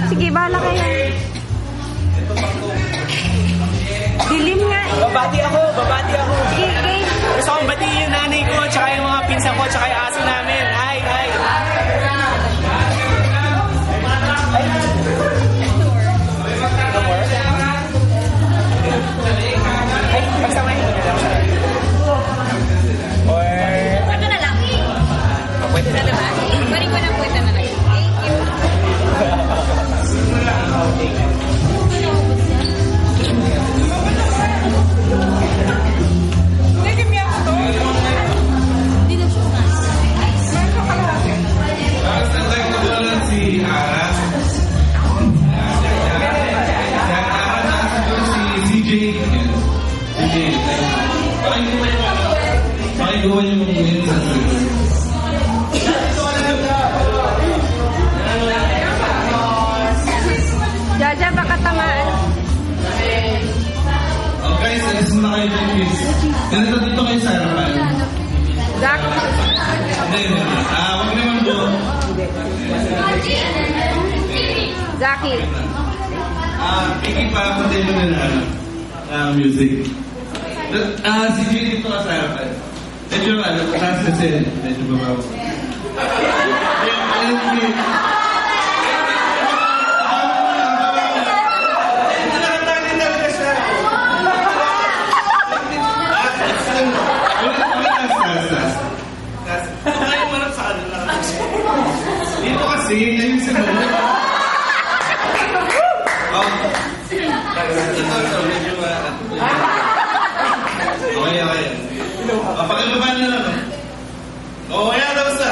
Sige, bahala kayo. Dilim nga eh. Babati ako. Sige, okay. Gusto kong batiin yung nanay ko, tsaka yung mga pinsan ko, tsaka yung aso namin. Hi. Ay, pagsamahin mo na lang siya. Or... Pwede na lang. Pwede na Diba? Balik ko na pwede na lang. Thank you. Jaja, baka tamaan. Okay, alis na kayo dyan, please. Ganito dito kayo sa harapan. Zach. Hindi. Huwag naman po. Zaki. Piki pa ako din mo nila music. Si Jay dito ka sa harapan. Medyo taas kasi. Medyo babaw. Dito kasi, ayun sa mga. Okay. Pakilbaban na lang. Oo, kaya tapos na.